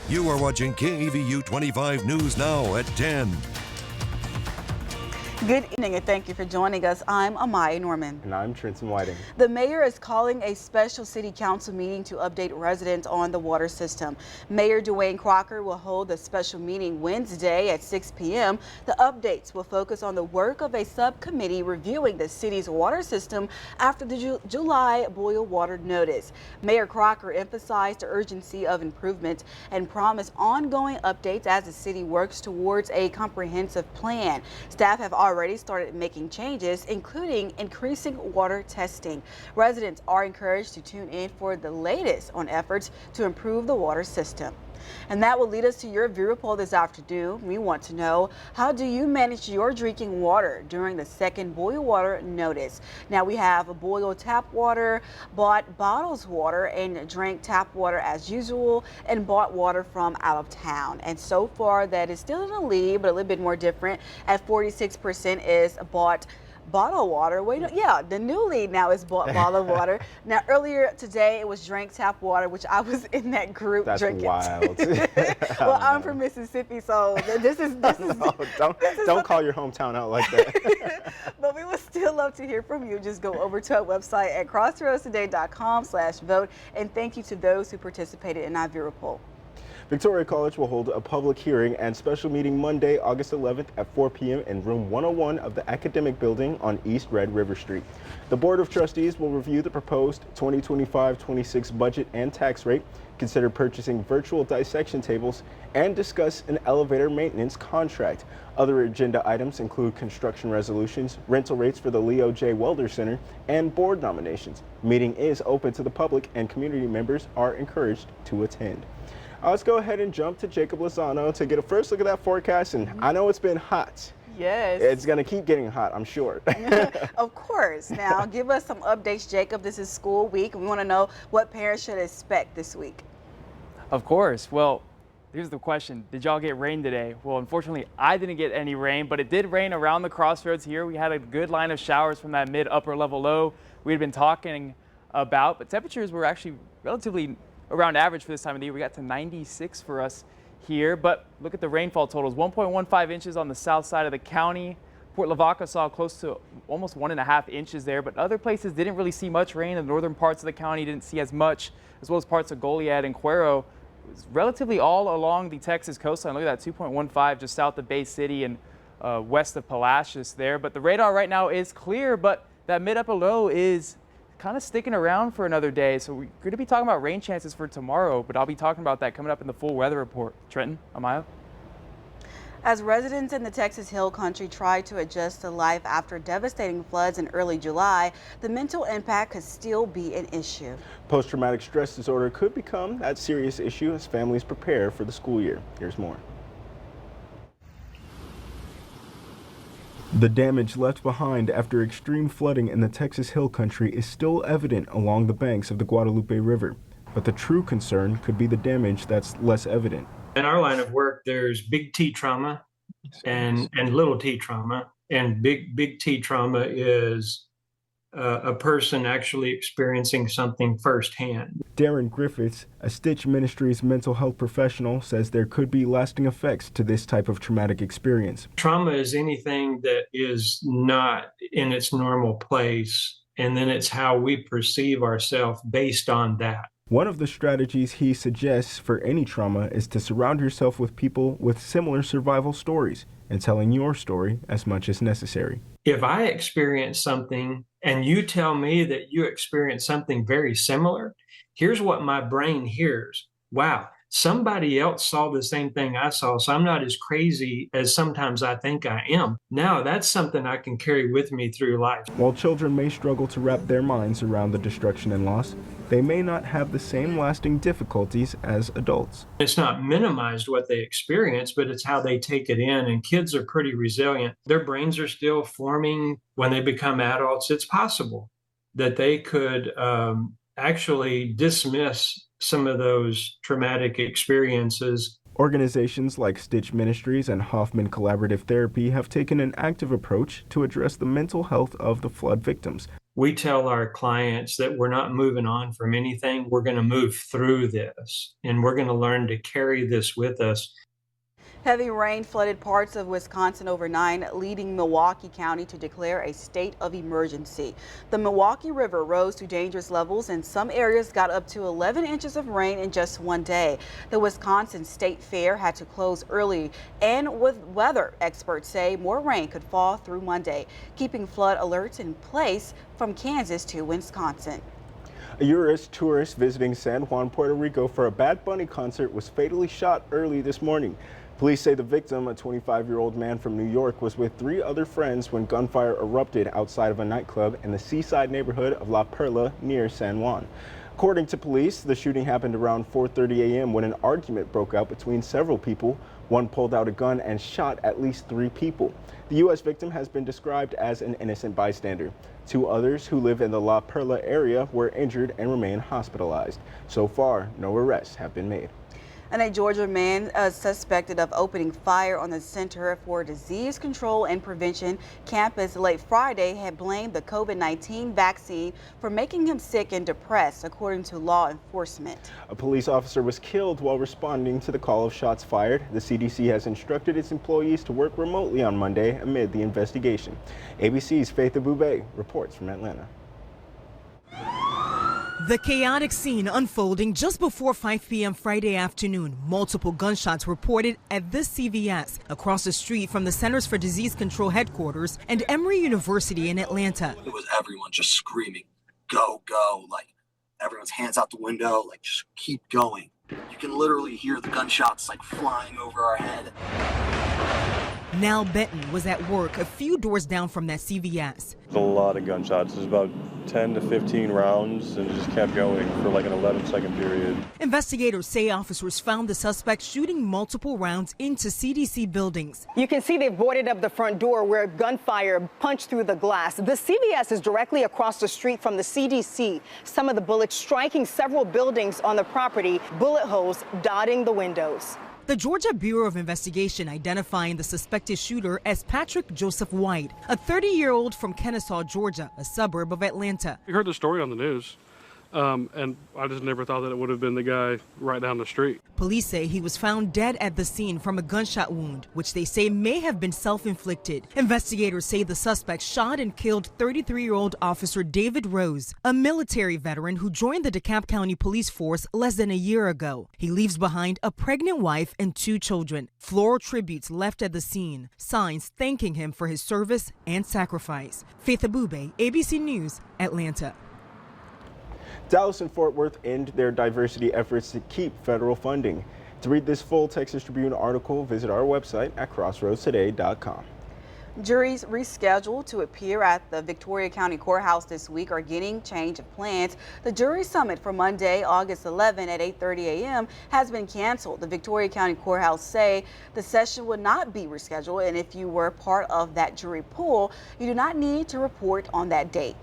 You are watching KEVU 25 News Now at 10. Good evening and thank you for joining us. I'm Amaya Norman. And I'm Trenton Whiting. The mayor is calling a special city council meeting to update residents on the water system. Mayor Dwayne Crocker will hold a special meeting Wednesday at 6 p.m. The updates will focus on the work of a subcommittee reviewing the city's water system after the July boil water notice. Mayor Crocker emphasized the urgency of improvements and promised ongoing updates as the city works towards a comprehensive plan. Staff have already started making changes, including increasing water testing. Residents are encouraged to tune in for the latest on efforts to improve the water system. And that will lead us to your viewer poll this afternoon. We want to know, how do you manage your drinking water during the second boil water notice? Now we have boiled tap water, bought bottles water, and drank tap water as usual, and bought water from out of town. And so far that is still in the lead, but a little bit more different. At 46% is bought bottled water. Wait, yeah, the new lead now is bottled water. Now, earlier today, it was drank tap water, which I was in that group drinking. That's wild. Well, I'm from Mississippi, so this is don't call your hometown out like that. But we would still love to hear from you. Just go over to our website at crossroadstoday.com/vote. And thank you to those who participated in our viewer poll. Victoria College will hold a public hearing and special meeting Monday, August 11th at 4 p.m. in room 101 of the Academic Building on East Red River Street. The Board of Trustees will review the proposed 2025-26 budget and tax rate, consider purchasing virtual dissection tables, and discuss an elevator maintenance contract. Other agenda items include construction resolutions, rental rates for the Leo J. Welder Center, and board nominations. Meeting is open to the public and community members are encouraged to attend. Let's go ahead and jump to Jacob Lozano to get a first look at that forecast. And I know it's been hot. Yes. It's going to keep getting hot, I'm sure. Of course. Now, give us some updates, Jacob. This is school week. We want to know what parents should expect this week. Of course. Well, here's the question. Did y'all get rain today? Well, unfortunately, I didn't get any rain, but it did rain around the crossroads here. We had a good line of showers from that mid-upper level low we had been talking about, but temperatures were actually relatively around average for this time of the year. We got to 96 for us here, but look at the rainfall totals. 1.15 inches on the south side of the county. Port Lavaca saw close to almost 1.5 inches there, but other places didn't really see much rain. The northern parts of the county didn't see as much, as well as parts of Goliad and Cuero. It was relatively all along the Texas coastline. Look at that, 2.15 just south of Bay City and west of Palacios there. But the radar right now is clear, but that mid-upper low is kind of sticking around for another day. So we're going to be talking about rain chances for tomorrow, but I'll be talking about that coming up in the full weather report. Trenton, Amaya. As residents in the Texas Hill Country try to adjust to life after devastating floods in early July, the mental impact could still be an issue. Post-traumatic stress disorder could become that serious issue as families prepare for the school year. Here's more. The damage left behind after extreme flooding in the Texas Hill Country is still evident along the banks of the Guadalupe River. But the true concern could be the damage that's less evident. In our line of work, there's big T trauma and little T trauma. And big T trauma is a person actually experiencing something firsthand. Darren Griffiths, a Stitch Ministries mental health professional, says there could be lasting effects to this type of traumatic experience. Trauma is anything that is not in its normal place, and then it's how we perceive ourselves based on that. One of the strategies he suggests for any trauma is to surround yourself with people with similar survival stories and telling your story as much as necessary. If I experience something and you tell me that you experienced something very similar, here's what my brain hears. Wow, somebody else saw the same thing I saw, so I'm not as crazy as sometimes I think I am. Now that's something I can carry with me through life. While children may struggle to wrap their minds around the destruction and loss, they may not have the same lasting difficulties as adults. It's not minimized what they experience, but it's how they take it in. And kids are pretty resilient. Their brains are still forming when they become adults. It's possible that they could actually dismiss some of those traumatic experiences. Organizations like Stitch Ministries and Hoffman Collaborative Therapy have taken an active approach to address the mental health of the flood victims. we tell our clients that we're not moving on from anything. We're going to move through this, and we're going to learn to carry this with us. Heavy rain flooded parts of Wisconsin overnight, leading Milwaukee County to declare a state of emergency. The Milwaukee River rose to dangerous levels, and some areas got up to 11 inches of rain in just one day. The Wisconsin State Fair had to close early, and with weather experts say more rain could fall through Monday, keeping flood alerts in place from Kansas to Wisconsin. A U.S. tourist visiting San Juan, Puerto Rico for a Bad Bunny concert was fatally shot early this morning. Police say the victim, a 25-year-old man from New York, was with 3 other friends when gunfire erupted outside of a nightclub in the seaside neighborhood of La Perla near San Juan. According to police, the shooting happened around 4:30 a.m. when an argument broke out between several people. One pulled out a gun and shot at least 3 people. The U.S. victim has been described as an innocent bystander. 2 others who live in the La Perla area were injured and remain hospitalized. So far, no arrests have been made. And a Georgia man suspected of opening fire on the Center for Disease Control and Prevention campus late Friday had blamed the COVID-19 vaccine for making him sick and depressed, according to law enforcement. A police officer was killed while responding to the call of shots fired. The CDC has instructed its employees to work remotely on Monday amid the investigation. ABC's Faith Abube reports from Atlanta. The chaotic scene unfolding just before 5 p.m. Friday afternoon. Multiple gunshots reported at this CVS across the street from the Centers for Disease Control headquarters and Emory University in Atlanta. It was everyone just screaming, go, go, like everyone's hands out the window, like just keep going. You can literally hear the gunshots like flying over our head. Nal Benton was at work a few doors down from that CVS. There's a lot of gunshots. There's about 10 to 15 rounds, and it just kept going for like an 11-second period. Investigators say officers found the suspect shooting multiple rounds into CDC buildings. You can see they've boarded up the front door where gunfire punched through the glass. The CVS is directly across the street from the CDC. Some of the bullets striking several buildings on the property, bullet holes dotting the windows. The Georgia Bureau of Investigation identifying the suspected shooter as Patrick Joseph White, a 30-year-old from Kennesaw, Georgia, a suburb of Atlanta. We heard the story on the news, and I just never thought that it would have been the guy right down the street. Police say he was found dead at the scene from a gunshot wound, which they say may have been self-inflicted. Investigators say the suspect shot and killed 33-year-old Officer David Rose, a military veteran who joined the DeKalb County Police Force less than a year ago. He leaves behind a pregnant wife and 2 children. Floral tributes left at the scene, signs thanking him for his service and sacrifice. Faith Abube, ABC News, Atlanta. Dallas and Fort Worth end their diversity efforts to keep federal funding. To read this full Texas Tribune article, visit our website at crossroadstoday.com. Juries rescheduled to appear at the Victoria County Courthouse this week are getting change of plans. The jury summit for Monday, August 11 at 8:30 a.m. has been canceled. The Victoria County Courthouse say the session will not be rescheduled, and if you were part of that jury pool, you do not need to report on that date.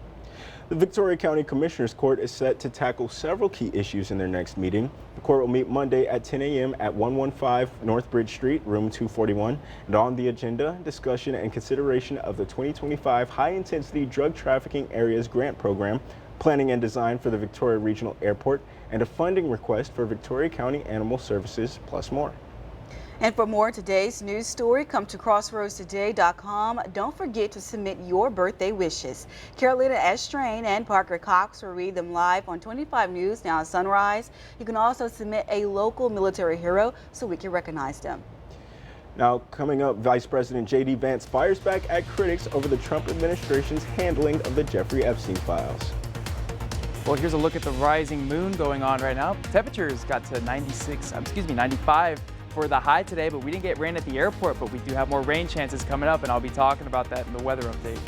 The Victoria County Commissioners Court is set to tackle several key issues in their next meeting. The court will meet Monday at 10 a.m. at 115 North Bridge Street, room 241. And on the agenda, discussion and consideration of the 2025 High Intensity Drug Trafficking Areas Grant Program, planning and design for the Victoria Regional Airport, and a funding request for Victoria County Animal Services, plus more. And for more today's news story, come to crossroadstoday.com. Don't forget to submit your birthday wishes. Carolina Estrain and Parker Cox will read them live on 25 News now at sunrise. You can also submit a local military hero so we can recognize them. Now, coming up, Vice President J.D. Vance fires back at critics over the Trump administration's handling of the Jeffrey Epstein files. Well, here's a look at the rising moon going on right now. Temperatures got to 95 for the high today, but we didn't get rain at the airport, but we do have more rain chances coming up, and I'll be talking about that in the weather update.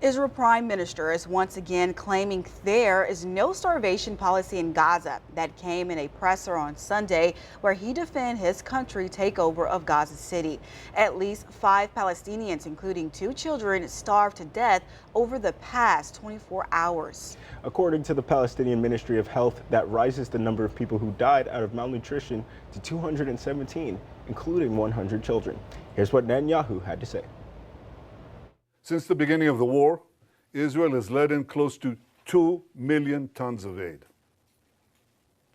Israel Prime Minister is once again claiming there is no starvation policy in Gaza. That came in a presser on Sunday where he defended his country's takeover of Gaza City. At least 5 Palestinians, including 2 children, starved to death over the past 24 hours. According to the Palestinian Ministry of Health, that rises the number of people who died out of malnutrition to 217, including 100 children. Here's what Netanyahu had to say. Since the beginning of the war, Israel has let in close to 2 million tons of aid.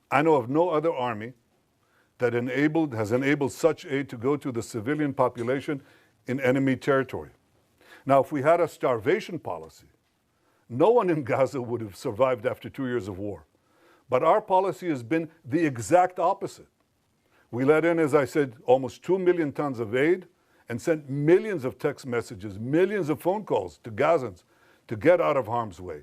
I know of no other army that has enabled such aid to go to the civilian population in enemy territory. Now, if we had a starvation policy, no one in Gaza would have survived after 2 years of war. But our policy has been the exact opposite. We let in, as I said, almost 2 million tons of aid, and sent millions of text messages, millions of phone calls to Gazans to get out of harm's way.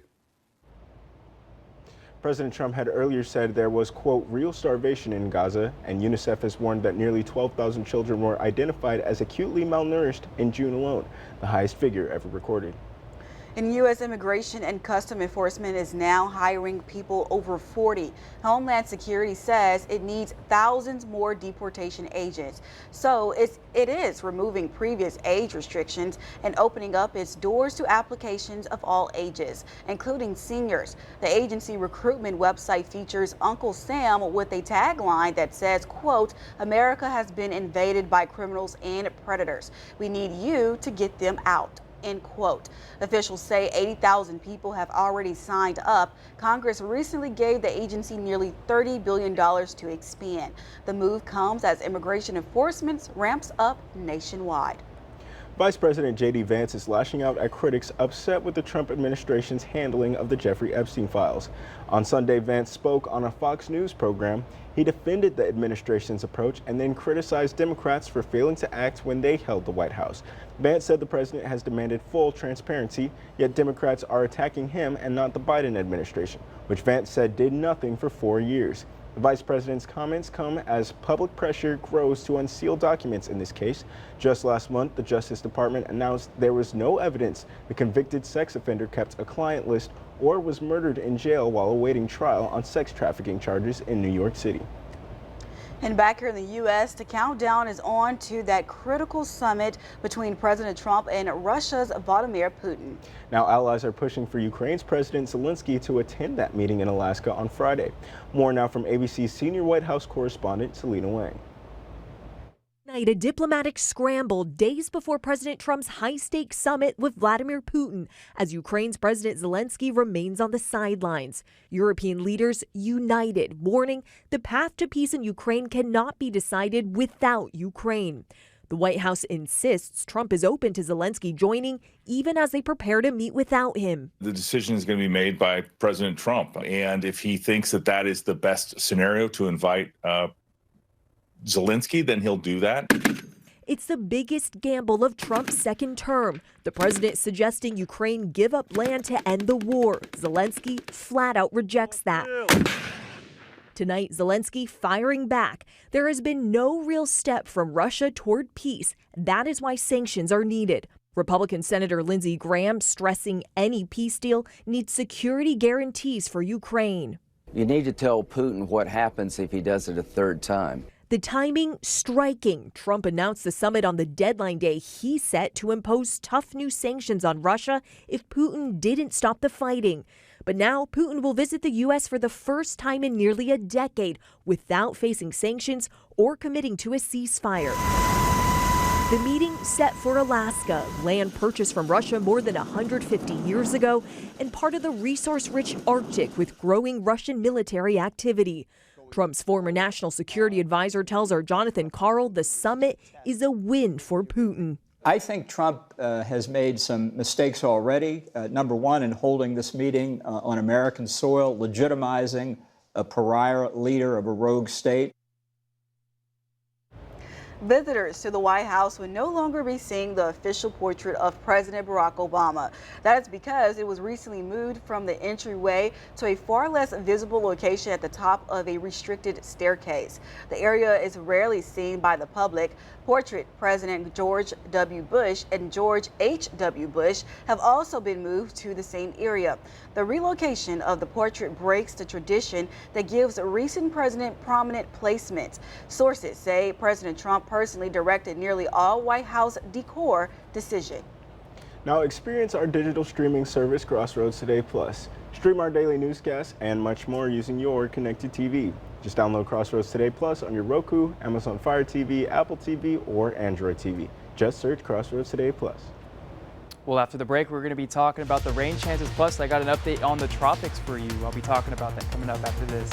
President Trump had earlier said there was, quote, real starvation in Gaza, and UNICEF has warned that nearly 12,000 children were identified as acutely malnourished in June alone, the highest figure ever recorded. And U.S. Immigration and Customs Enforcement is now hiring people over 40. Homeland Security says it needs thousands more deportation agents. So it is removing previous age restrictions and opening up its doors to applications of all ages, including seniors. The agency recruitment website features Uncle Sam with a tagline that says, quote, America has been invaded by criminals and predators. We need you to get them out. End quote. Officials say 80,000 people have already signed up. Congress recently gave the agency nearly $30 billion to expand. The move comes as immigration enforcement ramps up nationwide. Vice President J.D. Vance is lashing out at critics upset with the Trump administration's handling of the Jeffrey Epstein files. On Sunday, Vance spoke on a Fox News program. He defended the administration's approach and then criticized Democrats for failing to act when they held the White House. Vance said the president has demanded full transparency, yet Democrats are attacking him and not the Biden administration, which Vance said did nothing for 4 years. The vice president's comments come as public pressure grows to unseal documents in this case. Just last month, the Justice Department announced there was no evidence the convicted sex offender kept a client list or was murdered in jail while awaiting trial on sex trafficking charges in New York City. And back here in the U.S., the countdown is on to that critical summit between President Trump and Russia's Vladimir Putin. Now, allies are pushing for Ukraine's President Zelensky to attend that meeting in Alaska on Friday. More now from ABC's senior White House correspondent, Selena Wang. A diplomatic scramble days before President Trump's high-stakes summit with Vladimir Putin as Ukraine's President Zelensky remains on the sidelines. European leaders united, warning the path to peace in Ukraine cannot be decided without Ukraine. The White House insists Trump is open to Zelensky joining, even as they prepare to meet without him. The decision is going to be made by President Trump, and if he thinks that that is the best scenario to invite Zelensky, then he'll do that. It's the biggest gamble of Trump's second term. The president suggesting Ukraine give up land to end the war. Zelensky flat out rejects that. Tonight, Zelensky firing back. There has been no real step from Russia toward peace. That is why sanctions are needed. Republican Senator Lindsey Graham stressing any peace deal needs security guarantees for Ukraine. You need to tell Putin what happens if he does it a third time. The timing striking. Trump announced the summit on the deadline day he set to impose tough new sanctions on Russia if Putin didn't stop the fighting. But now Putin will visit the U.S. for the first time in nearly a decade without facing sanctions or committing to a ceasefire. The meeting set for Alaska, land purchased from Russia more than 150 years ago, and part of the resource-rich Arctic with growing Russian military activity. Trump's former national security advisor tells our Jonathan Karl the summit is a win for Putin. I think Trump has made some mistakes already. Number one, in holding this meeting on American soil, legitimizing a pariah leader of a rogue state. Visitors to the White House will no longer be seeing the official portrait of President Barack Obama. That is because it was recently moved from the entryway to a far less visible location at the top of a restricted staircase. The area is rarely seen by the public. Portrait President George W. Bush and George H.W. Bush have also been moved to the same area. The relocation of the portrait breaks the tradition that gives a recent president prominent placement. Sources say President Trump personally directed nearly all White House decor decision. Now experience our digital streaming service, Crossroads Today Plus. Stream our daily newscasts and much more using your connected TV. Just download Crossroads Today Plus on your Roku, Amazon Fire TV, Apple TV, or Android TV. Just search Crossroads Today Plus. Well, after the break, we're going to be talking about the rain chances. Plus, I got an update on the tropics for you. I'll be talking about that coming up after this.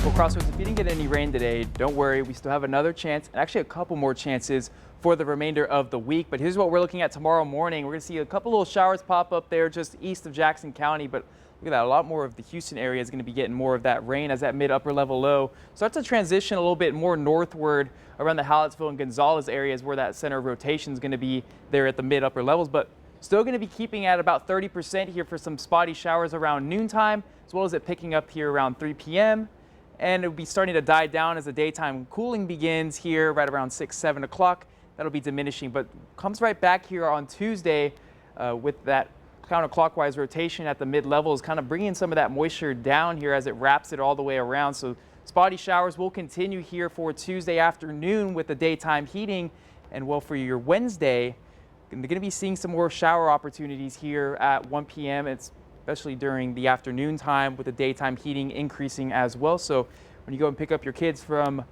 Well, Crossroads, if you didn't get any rain today, don't worry. We still have another chance, and actually a couple more chances for the remainder of the week. But here's what we're looking at tomorrow morning. We're going to see a couple little showers pop up there just east of Jackson County. But look at that, a lot more of the Houston area is going to be getting more of that rain as that mid-upper level low starts to transition a little bit more northward around the Hallettsville and Gonzales areas where that center of rotation is going to be there at the mid-upper levels. But still going to be keeping at about 30% here for some spotty showers around noontime, as well as it picking up here around 3 p.m. And it'll be starting to die down as the daytime cooling begins here right around 6, 7 o'clock. That'll be diminishing, but comes right back here on Tuesday with that counterclockwise rotation at the mid-levels, kind of bringing some of that moisture down here as it wraps it all the way around. So spotty showers will continue here for Tuesday afternoon with the daytime heating. And well, for your Wednesday, they're going to be seeing some more shower opportunities here at 1 p.m. It's especially during the afternoon time with the daytime heating increasing as well. So when you go and pick up your kids from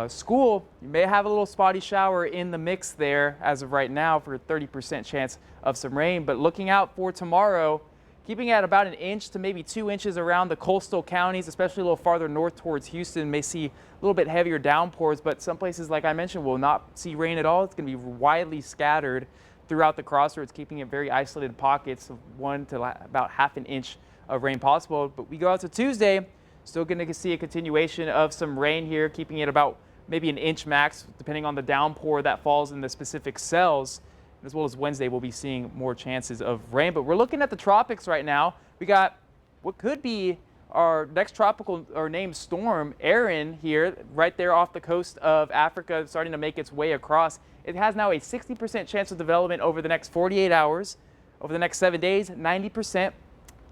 school, you may have a little spotty shower in the mix there as of right now for a 30% chance of some rain. But looking out for tomorrow, keeping at about 1 inch to maybe 2 inches around the coastal counties, especially a little farther north towards Houston, may see a little bit heavier downpours, but some places, like I mentioned, will not see rain at all. It's going to be widely scattered throughout the Crossroads, keeping it very isolated pockets of 1 to about ½ inch of rain possible. But we go out to Tuesday, still going to see a continuation of some rain here, keeping it about maybe 1 inch max, depending on the downpour that falls in the specific cells. As well as Wednesday, we'll be seeing more chances of rain. But we're looking at the tropics right now. We got what could be our next tropical or named storm, Erin, here, right there off the coast of Africa, starting to make its way across. It has now a 60% chance of development over the next 48 hours. Over the next 7 days, 90%.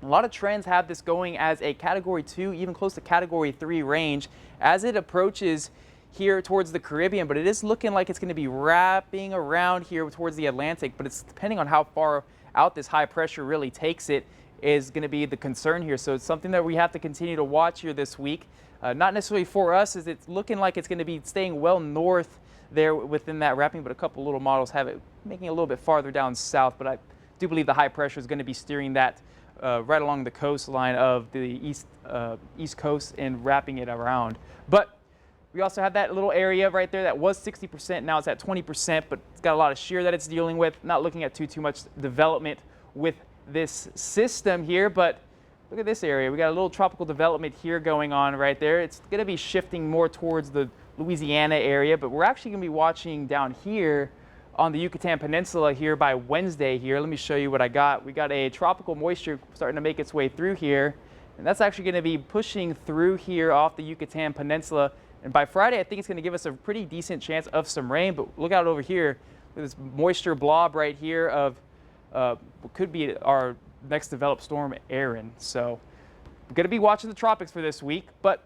A lot of trends have this going as a Category 2, even close to Category 3 range as it approaches here towards the Caribbean, but it is looking like it's going to be wrapping around here towards the Atlantic, but it's depending on how far out this high pressure really takes it is going to be the concern here. So it's something that we have to continue to watch here this week. Not necessarily for us, as it's looking like it's going to be staying well north there within that wrapping, but a couple little models have it making a little bit farther down south. But I do believe the high pressure is going to be steering that right along the coastline of the east coast and wrapping it around. But we also have that little area right there that was 60%. Now it's at 20%, but it's got a lot of shear that it's dealing with. Not looking at too much development with this system here, but look at this area. We got a little tropical development here going on right there. It's going to be shifting more towards the Louisiana area, but we're actually going to be watching down here on the Yucatan Peninsula here by Wednesday here. Let me show you what I got. We got a tropical moisture starting to make its way through here. and that's actually going to be pushing through here off the Yucatan Peninsula. And by Friday, I think it's going to give us a pretty decent chance of some rain. But look out over here, this moisture blob right here of what could be our next developed storm, Aaron. So we're going to be watching the tropics for this week, but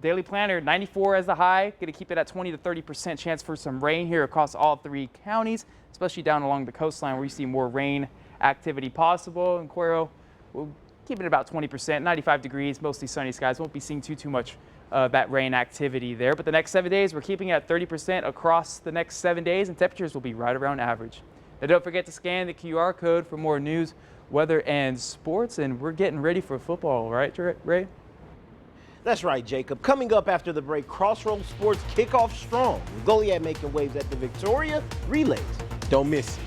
Daily Planner, 94 as the high, going to keep it at 20 to 30% chance for some rain here across all 3 counties, especially down along the coastline where you see more rain activity possible. In Cuero, we'll keep it about 20%, 95 degrees, mostly sunny skies. Won't be seeing too much that rain activity there. But the next 7 days, we're keeping it at 30% across the next 7 days, and temperatures will be right around average. Now, don't forget to scan the QR code for more news, weather, and sports. And we're getting ready for football, right, Ray? That's right, Jacob. Coming up after the break, Crossroads Sports kick off strong with Goliad making waves at the Victoria Relays. Don't miss it.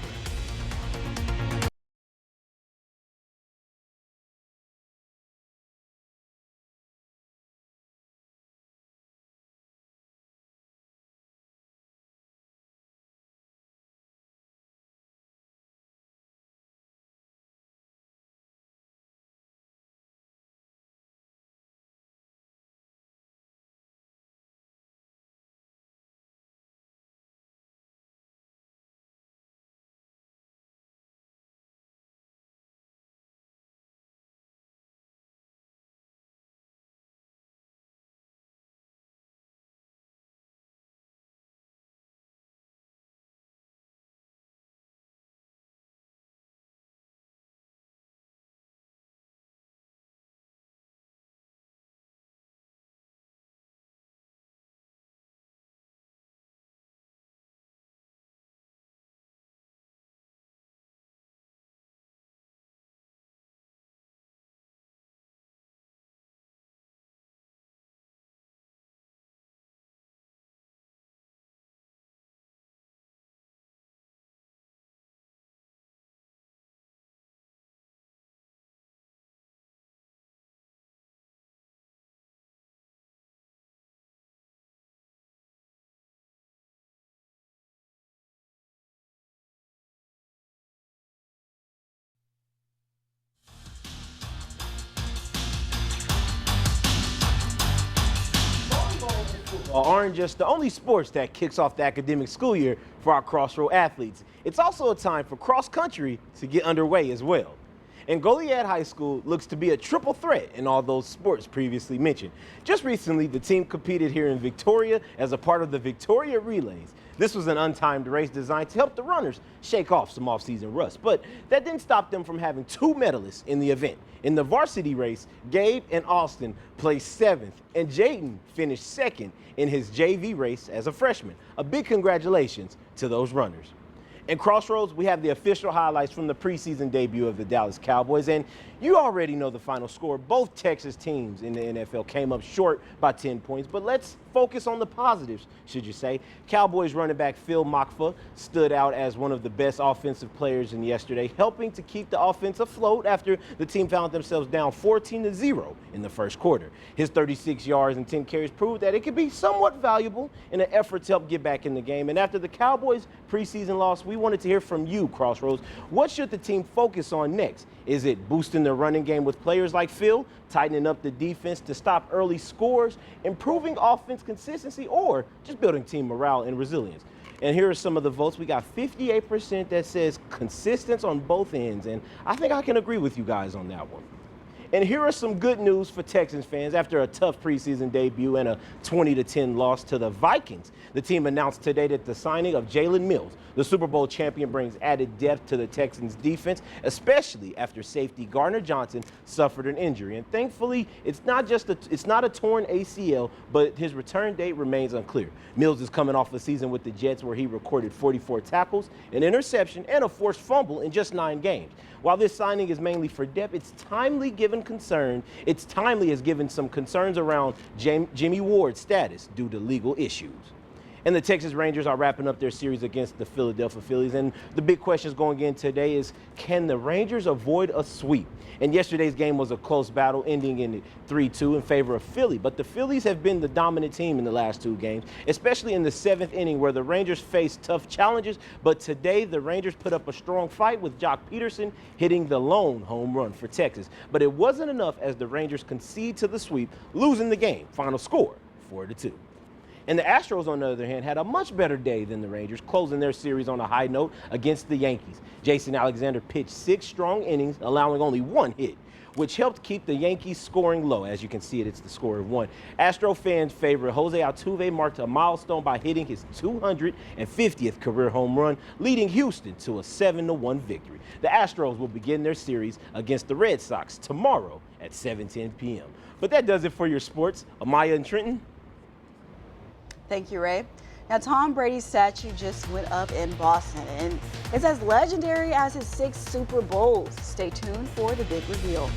Aren't just the only sports that kicks off the academic school year for our Crossroad athletes. It's also a time for cross country to get underway as well. And Goliad High School looks to be a triple threat in all those sports previously mentioned. Just recently, the team competed here in Victoria as a part of the Victoria Relays. This was an untimed race designed to help the runners shake off some off-season rust, but that didn't stop them from having 2 medalists in the event. In the varsity race, Gabe and Austin placed 7th, and Jaden finished 2nd in his JV race as a freshman. A big congratulations to those runners. In Crossroads, we have the official highlights from the preseason debut of the Dallas Cowboys, and you already know the final score. Both Texas teams in the NFL came up short by 10 points, but let's focus on the positives, should you say. Cowboys running back Phil Mokfa stood out as one of the best offensive players in yesterday, helping to keep the offense afloat after the team found themselves down 14-0 in the first quarter. His 36 yards and 10 carries proved that it could be somewhat valuable in an effort to help get back in the game. And after the Cowboys' preseason loss, we wanted to hear from you, Crossroads. What should the team focus on next? Is it boosting the running game with players like Phil, tightening up the defense to stop early scores, improving offense consistency, or just building team morale and resilience? And here are some of the votes. We got 58% that says consistency on both ends, and I think I can agree with you guys on that one. And here are some good news for Texans fans. After a tough preseason debut and a 20-10 loss to the Vikings, the team announced today that the signing of Jalen Mills, the Super Bowl champion, brings added depth to the Texans defense, especially after safety Gardner Johnson suffered an injury. And thankfully, it's not a torn ACL, but his return date remains unclear. Mills is coming off a season with the Jets where he recorded 44 tackles, an interception, and a forced fumble in just 9 games. While this signing is mainly for depth, it's timely as given some concerns around Jimmy Ward's status due to legal issues. And the Texas Rangers are wrapping up their series against the Philadelphia Phillies. And the big questions going in today is, can the Rangers avoid a sweep? And yesterday's game was a close battle, ending in 3-2 in favor of Philly. But the Phillies have been the dominant team in the last 2 games, especially in the 7th inning where the Rangers faced tough challenges. But today, the Rangers put up a strong fight with Jock Peterson hitting the lone home run for Texas. But it wasn't enough as the Rangers concede to the sweep, losing the game. Final score, 4-2. And the Astros, on the other hand, had a much better day than the Rangers, closing their series on a high note against the Yankees. Jason Alexander pitched 6 strong innings, allowing only 1 hit, which helped keep the Yankees scoring low. As you can see, it's the score of 1. Astro fans' favorite Jose Altuve marked a milestone by hitting his 250th career home run, leading Houston to a 7-1 victory. The Astros will begin their series against the Red Sox tomorrow at 7:10 p.m. But that does it for your sports. Amaya and Trenton. Thank you, Ray. Now, Tom Brady's statue just went up in Boston, and it's as legendary as his 6 Super Bowls. Stay tuned for the big reveal.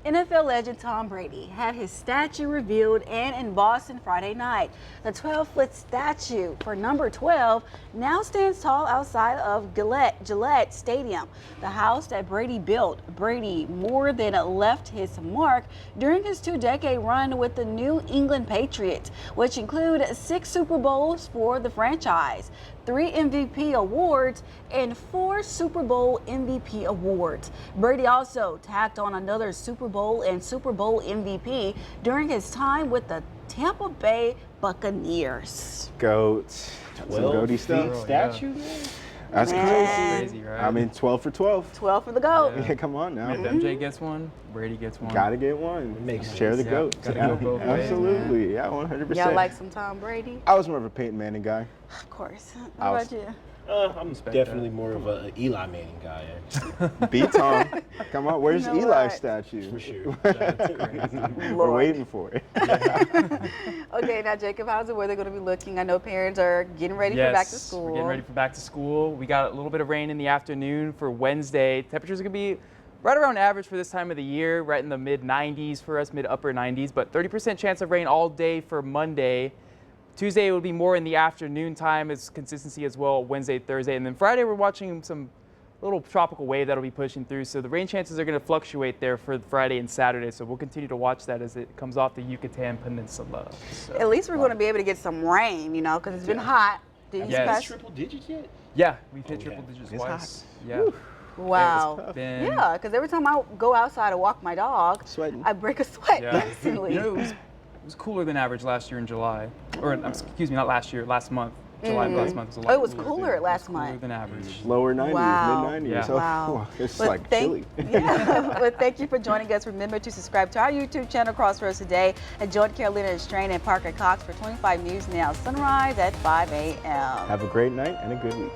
NFL legend Tom Brady had his statue revealed and in Boston Friday night. The 12-foot statue for number 12 now stands tall outside of Gillette Stadium, the house that Brady built. Brady more than left his mark during his 2-decade run with the New England Patriots, which include 6 Super Bowls for the franchise, 3 MVP awards, and 4 Super Bowl MVP awards. Brady also tacked on another Super Bowl and Super Bowl MVP during his time with the Tampa Bay Buccaneers. Goats. 12 feet statue? That's Man. crazy, right? I mean, 12 for 12. 12 for the GOAT. Yeah, come on now. If MJ gets one, Brady gets one. Gotta get one. Makes Share the sense. GOAT. Gotta go both ways, Absolutely. man. Yeah, 100%. Y'all like some Tom Brady? I was more of a Peyton Manning guy. Of course. What about you? I'm definitely more of an Eli Manning guy, actually. Beat Tom. Come on, where's You know Eli's what? statue? For sure. We're waiting for it. Okay, now Jacob, how's the weather going to be looking? I know parents are getting ready for back to school. We're getting ready for back to school. We got a little bit of rain in the afternoon for Wednesday. Temperatures are going to be right around average for this time of the year, right in the mid-90s for us, mid-upper 90s, but 30% chance of rain all day for Monday. Tuesday will be more in the afternoon time as consistency as well, Wednesday, Thursday. And then Friday, we're watching some little tropical wave that'll be pushing through. So the rain chances are going to fluctuate there for Friday and Saturday. So we'll continue to watch that as it comes off the Yucatan Peninsula. So, At least we're going to be able to get some rain, you know, because it's been hot. Did you Yes. guys- Triple digits yet? Yeah, we've hit triple digits It's twice. hot. Yeah. Woo. Wow. Been- Yeah, because every time I go outside to walk my dog, Sweating. I break a sweat Yeah. instantly. You know, it was cooler than average last year in July. Or, excuse me, not last year, last month. July of last month was a lot Oh, it was cooler cooler than, last it was cooler month. than average. Lower 90s, Wow. mid-90s. Yeah. So, Wow. it's But like thank- chilly. Yeah, but thank you for joining us. Remember to subscribe to our YouTube channel, Crossroads Today, and join Carolina Strain and Parker Cox for 25 News Now, sunrise at 5 a.m. Have a great night and a good week.